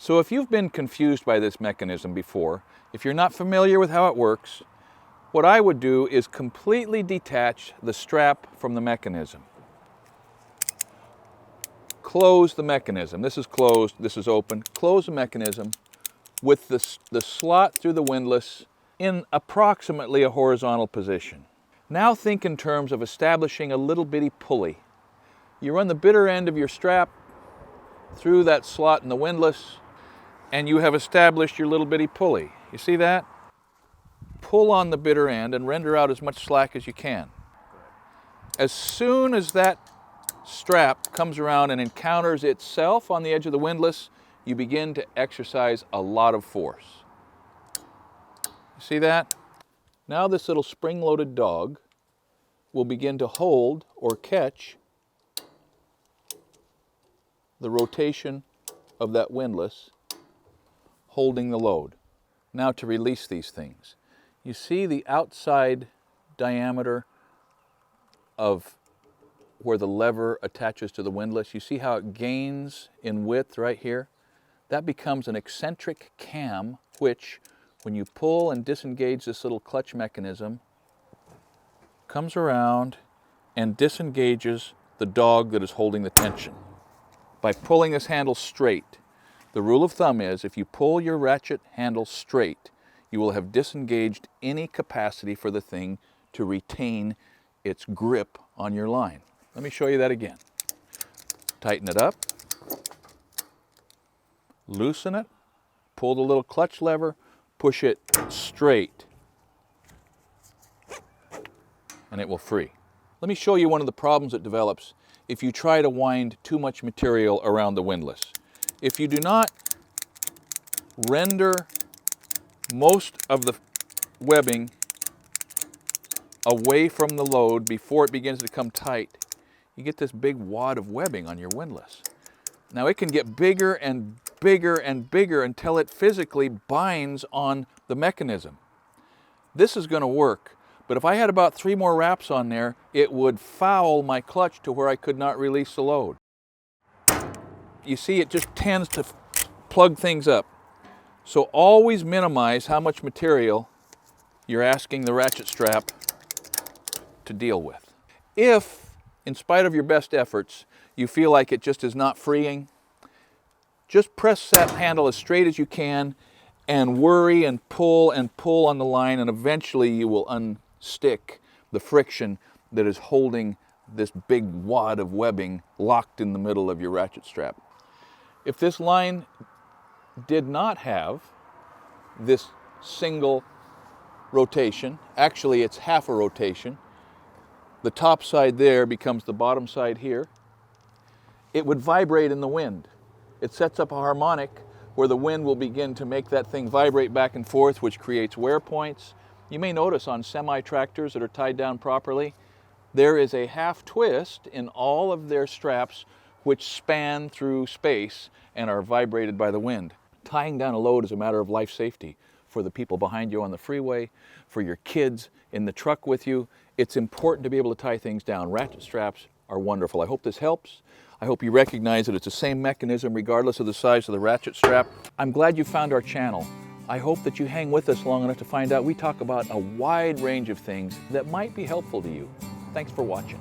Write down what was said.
So if you've been confused by this mechanism before, if you're not familiar with how it works, what I would do is completely detach the strap from the mechanism. Close the mechanism. This is closed, this is open. Close the mechanism with the slot through the windlass in approximately a horizontal position. Now think in terms of establishing a little bitty pulley. You run the bitter end of your strap through that slot in the windlass, and you have established your little bitty pulley. You see that? Pull on the bitter end and render out as much slack as you can. As soon as that strap comes around and encounters itself on the edge of the windlass, you begin to exercise a lot of force. You see that? Now this little spring-loaded dog will begin to hold or catch the rotation of that windlass, holding the load. Now to release these things. You see the outside diameter of where the lever attaches to the windlass? You see how it gains in width right here? That becomes an eccentric cam, which, when you pull and disengage this little clutch mechanism, comes around and disengages the dog that is holding the tension. By pulling this handle straight, the rule of thumb is if you pull your ratchet handle straight, you will have disengaged any capacity for the thing to retain its grip on your line. Let me show you that again. Tighten it up, loosen it, pull the little clutch lever, push it straight, and it will free. Let me show you one of the problems that develops if you try to wind too much material around the windlass. If you do not render most of the webbing away from the load before it begins to come tight, you get this big wad of webbing on your windlass. Now it can get bigger and bigger and bigger until it physically binds on the mechanism. This is going to work, but if I had about 3 more wraps on there, it would foul my clutch to where I could not release the load. You see, it just tends to plug things up. So always minimize how much material you're asking the ratchet strap to deal with. If, in spite of your best efforts, you feel like it just is not freeing, just press that handle as straight as you can and worry and pull on the line, and eventually you will unstick the friction that is holding this big wad of webbing locked in the middle of your ratchet strap. If this line did not have this single rotation, actually it's half a rotation, the top side there becomes the bottom side here, it would vibrate in the wind. It sets up a harmonic where the wind will begin to make that thing vibrate back and forth, which creates wear points. You may notice on semi-tractors that are tied down properly, there is a half twist in all of their straps which span through space and are vibrated by the wind. Tying down a load is a matter of life safety for the people behind you on the freeway, for your kids in the truck with you. It's important to be able to tie things down. Ratchet straps are wonderful. I hope this helps. I hope you recognize that it's the same mechanism regardless of the size of the ratchet strap. I'm glad you found our channel. I hope that you hang with us long enough to find out we talk about a wide range of things that might be helpful to you. Thanks for watching.